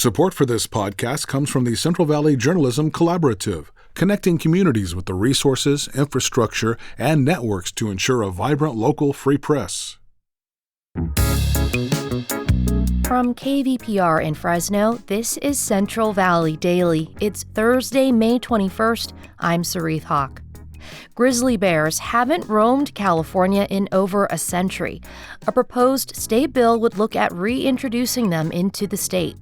Support for this podcast comes from the Central Valley Journalism Collaborative, connecting communities with the resources, infrastructure, and networks to ensure a vibrant local free press. From KVPR in Fresno, this is Central Valley Daily. It's Thursday, May 21st. I'm Sarith Hawk. Grizzly bears haven't roamed California in over a century. A proposed state bill would look at reintroducing them into the state.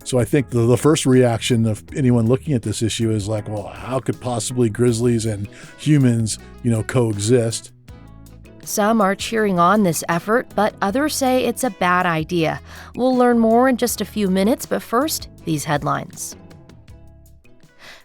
So I think the first reaction of anyone looking at this issue is like, well, how could possibly grizzlies and humans, coexist? Some are cheering on this effort, but others say it's a bad idea. We'll learn more in just a few minutes, but first, these headlines.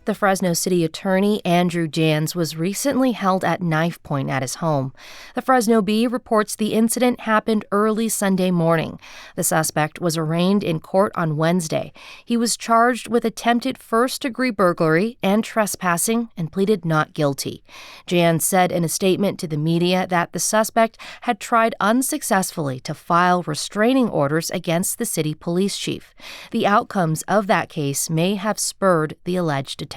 The Fresno City Attorney, Andrew Jans, was recently held at knifepoint at his home. The Fresno Bee reports the incident happened early Sunday morning. The suspect was arraigned in court on Wednesday. He was charged with attempted first-degree burglary and trespassing and pleaded not guilty. Jans said in a statement to the media that the suspect had tried unsuccessfully to file restraining orders against the city police chief. The outcomes of that case may have spurred the alleged attack.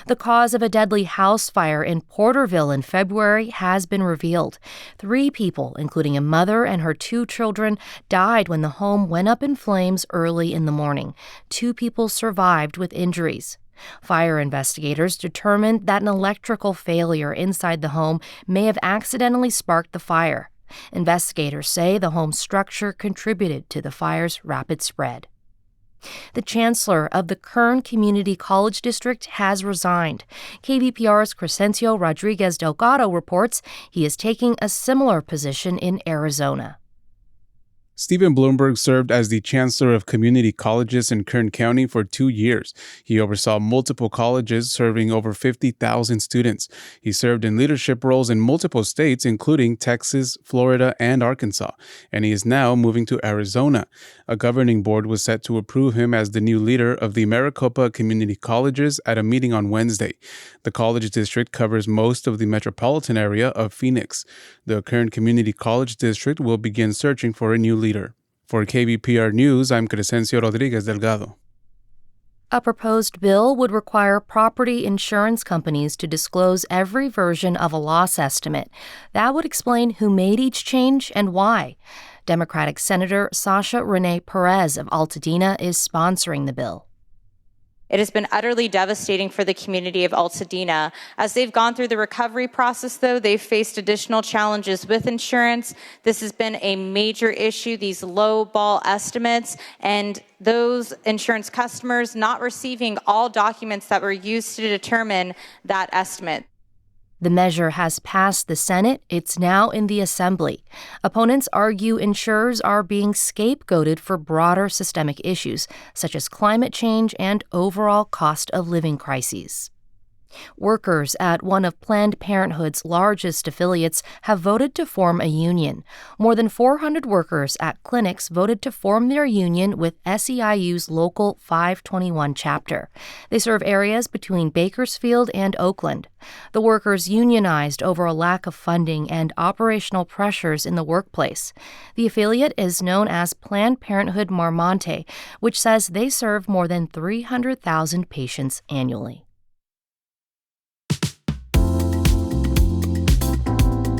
The cause of a deadly house fire in Porterville in February has been revealed. 3 people, including a mother and her 2 children, died when the home went up in flames early in the morning. 2 people survived with injuries. Fire investigators determined that an electrical failure inside the home may have accidentally sparked the fire. Investigators say the home's structure contributed to the fire's rapid spread. The chancellor of the Kern Community College District has resigned. KVPR's Crescencio Rodriguez Delgado reports he is taking a similar position in Arizona. Stephen Bloomberg served as the chancellor of community colleges in Kern County for 2 years. He oversaw multiple colleges serving over 50,000 students. He served in leadership roles in multiple states, including Texas, Florida, and Arkansas, and he is now moving to Arizona. A governing board was set to approve him as the new leader of the Maricopa Community Colleges at a meeting on Wednesday. The college district covers most of the metropolitan area of Phoenix. The Kern Community College District will begin searching for a new leader. For KVPR News, I'm Crescencio Rodriguez Delgado. A proposed bill would require property insurance companies to disclose every version of a loss estimate. That would explain who made each change and why. Democratic Senator Sasha Renee Perez of Altadena is sponsoring the bill. It has been utterly devastating for the community of Altadena. As they've gone through the recovery process, though, they've faced additional challenges with insurance. This has been a major issue, these low ball estimates, and those insurance customers not receiving all documents that were used to determine that estimate. The measure has passed the Senate. It's now in the Assembly. Opponents argue insurers are being scapegoated for broader systemic issues, such as climate change and overall cost of living crises. Workers at one of Planned Parenthood's largest affiliates have voted to form a union. More than 400 workers at clinics voted to form their union with SEIU's local 521 chapter. They serve areas between Bakersfield and Oakland. The workers unionized over a lack of funding and operational pressures in the workplace. The affiliate is known as Planned Parenthood Marmonte, which says they serve more than 300,000 patients annually.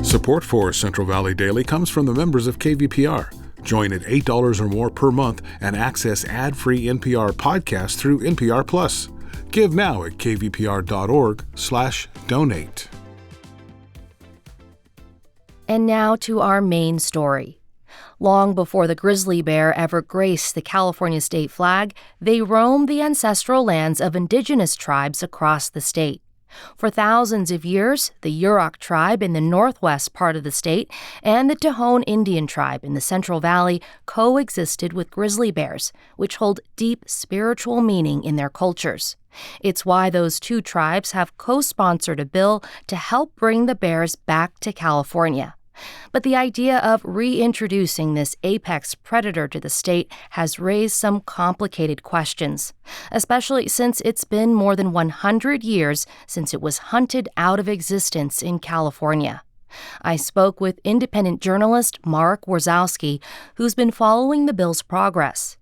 Support for Central Valley Daily comes from the members of KVPR. Join at $8 or more per month and access ad-free NPR podcasts through NPR Plus. Give now at kvpr.org/donate. And now to our main story. Long before the grizzly bear ever graced the California state flag, they roamed the ancestral lands of indigenous tribes across the state. For thousands of years, the Yurok tribe in the northwest part of the state and the Tejon Indian tribe in the Central Valley coexisted with grizzly bears, which hold deep spiritual meaning in their cultures. It's why those 2 tribes have co-sponsored a bill to help bring the bears back to California. But the idea of reintroducing this apex predator to the state has raised some complicated questions, especially since it's been more than 100 years since it was hunted out of existence in California. I spoke with independent journalist Marek Warszawski, who's been following the bill's progress.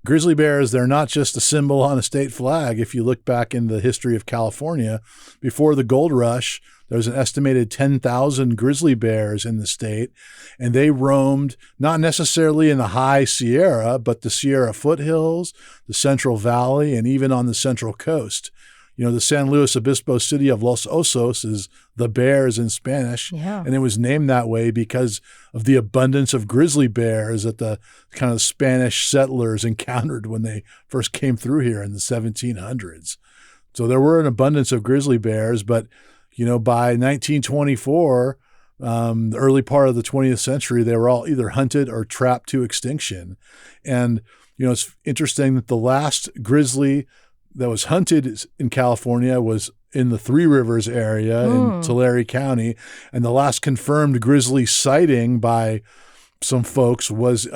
Grizzly bears, they're not just a symbol on a state flag. If you look back in the history of California, before the gold rush, there was an estimated 10,000 grizzly bears in the state, and they roamed not necessarily in the high Sierra, but the Sierra foothills, the Central Valley, and even on the Central Coast. You know, the San Luis Obispo city of Los Osos is the bears in Spanish, and it was named that way because of the abundance of grizzly bears that the kind of Spanish settlers encountered when they first came through here in the 1700s. So there were an abundance of grizzly bears, but, you know, by 1924, the early part of the 20th century, they were all either hunted or trapped to extinction. And, you know, it's interesting that the last grizzly that was hunted in California was in the Three Rivers area in Tulare County. And the last confirmed grizzly sighting by some folks was,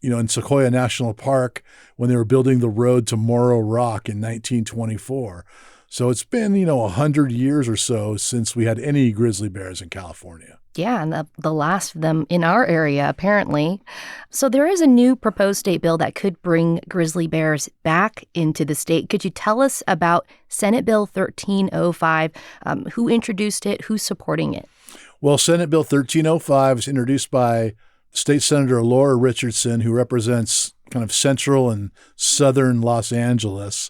in Sequoia National Park when they were building the road to Morro Rock in 1924. So it's been, 100 years or so since we had any grizzly bears in California. Yeah, and the last of them in our area, apparently. So there is a new proposed state bill that could bring grizzly bears back into the state. Could you tell us about Senate Bill 1305? Who introduced it? Who's supporting it? Well, Senate Bill 1305 is introduced by State Senator Laura Richardson, who represents kind of central and southern Los Angeles.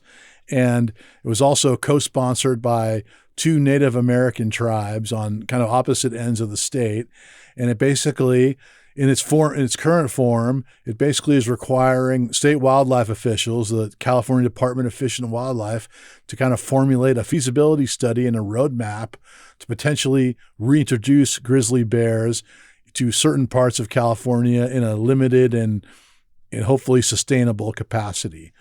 And it was also co-sponsored by two Native American tribes on kind of opposite ends of the state. And it basically, in its current form, it basically is requiring state wildlife officials, the California Department of Fish and Wildlife, to kind of formulate a feasibility study and a roadmap to potentially reintroduce grizzly bears to certain parts of California in a limited and hopefully sustainable capacity.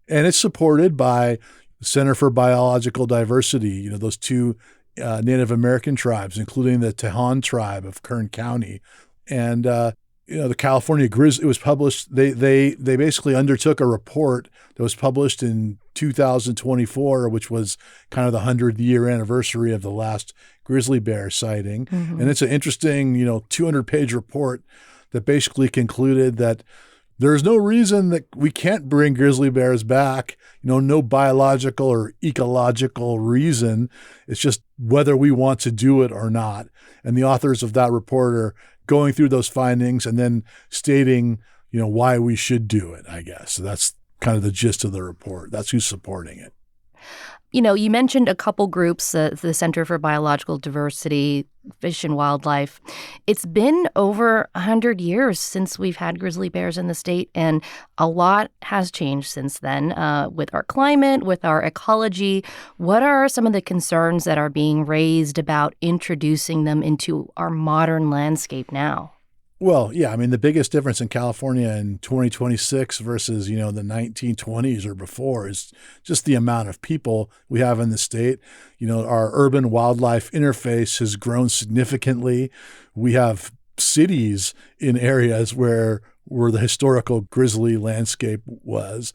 And it's supported by the Center for Biological Diversity, those two Native American tribes, including the Tejon tribe of Kern County. And, the California Grizzly, it was published, they basically undertook a report that was published in 2024, which was kind of the 100-year anniversary of the last grizzly bear sighting. Mm-hmm. And it's an interesting, 200-page report that basically concluded that there's no reason that we can't bring grizzly bears back, no biological or ecological reason. It's just whether we want to do it or not. And the authors of that report are going through those findings and then stating, why we should do it, I guess. So that's kind of the gist of the report. That's who's supporting it. You mentioned a couple groups, the Center for Biological Diversity, Fish and Wildlife. It's been over 100 years since we've had grizzly bears in the state, and a lot has changed since then with our climate, with our ecology. What are some of the concerns that are being raised about introducing them into our modern landscape now? Well, yeah, the biggest difference in California in 2026 versus, the 1920s or before is just the amount of people we have in the state. Our urban wildlife interface has grown significantly. We have cities in areas where the historical grizzly landscape was.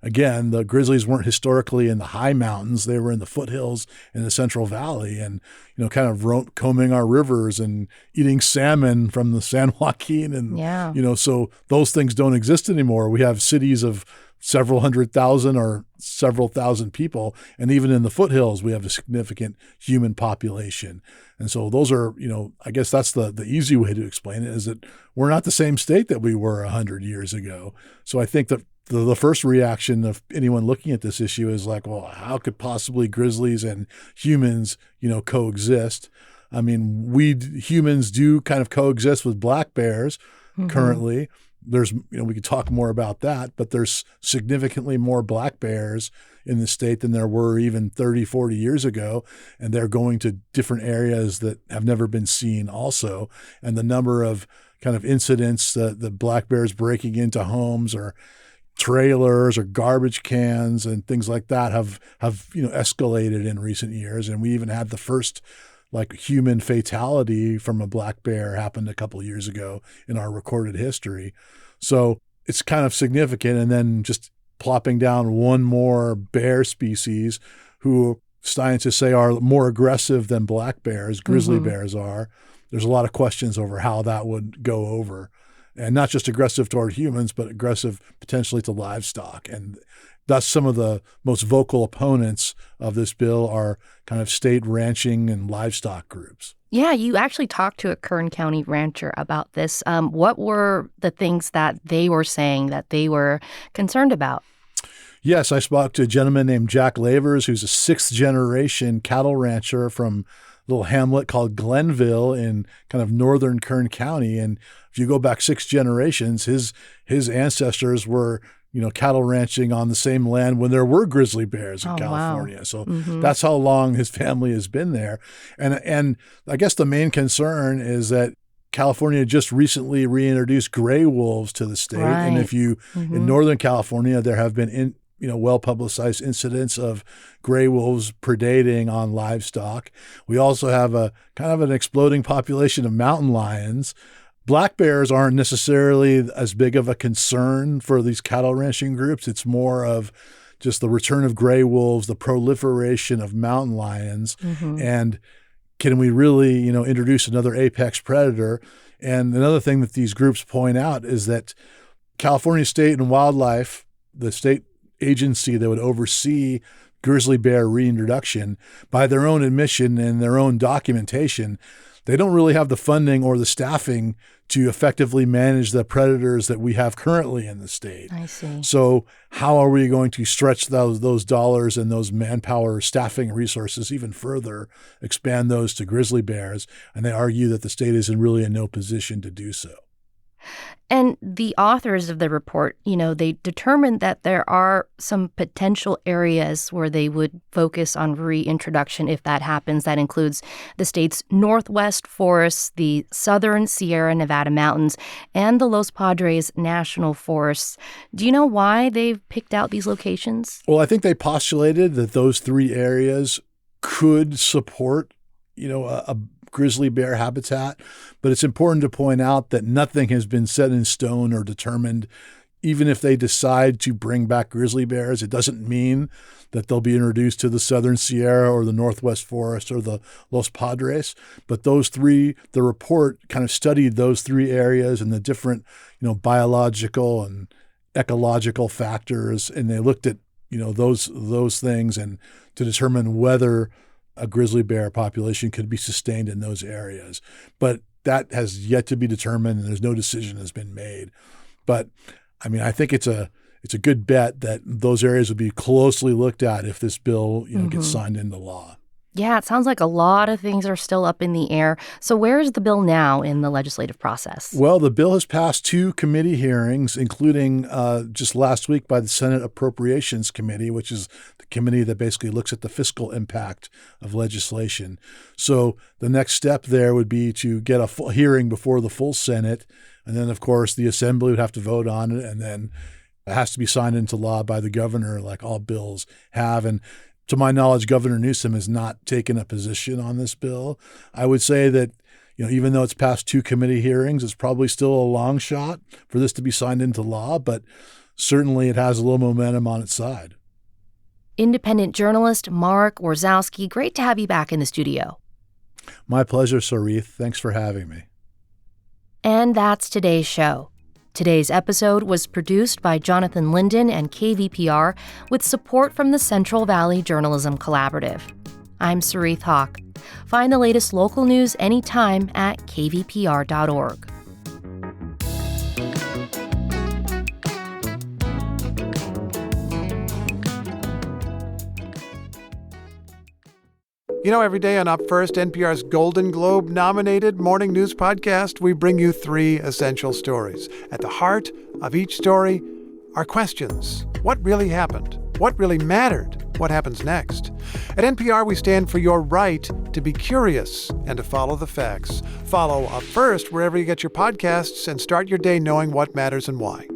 Again, the grizzlies weren't historically in the high mountains. They were in the foothills in the Central Valley and, kind of combing our rivers and eating salmon from the San Joaquin. And, so those things don't exist anymore. We have cities of several 100,000 or several thousand people. And even in the foothills, we have a significant human population. And so those are, I guess that's the easy way to explain it, is that we're not the same state that we were 100 years ago. So I think that the first reaction of anyone looking at this issue is like, well, how could possibly grizzlies and humans, coexist? We humans do kind of coexist with black bears currently. There's, we could talk more about that, but there's significantly more black bears in the state than there were even 30, 40 years ago. And they're going to different areas that have never been seen also. And the number of kind of incidents, the black bears breaking into homes or trailers or garbage cans and things like that have escalated in recent years. And we even had the first human fatality from a black bear happened a couple of years ago in our recorded history. So it's kind of significant. And then just plopping down one more bear species who scientists say are more aggressive than black bears, grizzly bears are. There's a lot of questions over how that would go over. and not just aggressive toward humans, but aggressive potentially to livestock. And thus some of the most vocal opponents of this bill are kind of state ranching and livestock groups. Yeah, you actually talked to a Kern County rancher about this. What were the things that they were saying that they were concerned about? Yes, I spoke to a gentleman named Jack Lavers, who's a sixth-generation cattle rancher from a little hamlet called Glenville in kind of northern Kern County. And if you go back 6 generations, his ancestors were cattle ranching on the same land when there were grizzly bears in California. Wow. So that's how long his family has been there. And I guess the main concern is that California just recently reintroduced gray wolves to the state. Right. And if you, in Northern California, there have been well-publicized incidents of gray wolves predating on livestock. We also have a kind of an exploding population of mountain lions. Black bears aren't necessarily as big of a concern for these cattle ranching groups. It's more of just the return of gray wolves, the proliferation of mountain lions, and can we really, introduce another apex predator? And another thing that these groups point out is that California State and Wildlife, the state agency that would oversee grizzly bear reintroduction, by their own admission and their own documentation, they don't really have the funding or the staffing to effectively manage the predators that we have currently in the state. I see. So how are we going to stretch those dollars and those manpower staffing resources even further, expand those to grizzly bears? And they argue that the state is really in no position to do so. And the authors of the report, they determined that there are some potential areas where they would focus on reintroduction if that happens. That includes the state's northwest forests, the southern Sierra Nevada mountains, and the Los Padres National Forests. Do you know why they've picked out these locations? Well, I think they postulated that those 3 areas could support, a grizzly bear habitat, but it's important to point out that nothing has been set in stone or determined. Even if they decide to bring back grizzly bears, it doesn't mean that they'll be introduced to the Southern Sierra or the Northwest Forest or the Los Padres. But those 3, the report kind of studied those 3 areas and the different, biological and ecological factors, and they looked at, those things and to determine whether a grizzly bear population could be sustained in those areas. But that has yet to be determined, and there's no decision has been made. But I think it's a good bet that those areas will be closely looked at if this bill, gets signed into law. Yeah, it sounds like a lot of things are still up in the air. So where is the bill now in the legislative process? Well, the bill has passed 2 committee hearings, including just last week by the Senate Appropriations Committee, which is the committee that basically looks at the fiscal impact of legislation. So the next step there would be to get a full hearing before the full Senate. And then, of course, the Assembly would have to vote on it. And then it has to be signed into law by the governor, like all bills have. And to my knowledge, Governor Newsom has not taken a position on this bill. I would say that, even though it's passed 2 committee hearings, it's probably still a long shot for this to be signed into law, but certainly it has a little momentum on its side. Independent journalist Marek Warszawski, great to have you back in the studio. My pleasure, Sarith. Thanks for having me. And that's today's show. Today's episode was produced by Jonathan Linden and KVPR with support from the Central Valley Journalism Collaborative. I'm Sarith Hawk. Find the latest local news anytime at kvpr.org. Every day on Up First, NPR's Golden Globe-nominated morning news podcast, we bring you 3 essential stories. At the heart of each story are questions. What really happened? What really mattered? What happens next? At NPR, we stand for your right to be curious and to follow the facts. Follow Up First wherever you get your podcasts and start your day knowing what matters and why.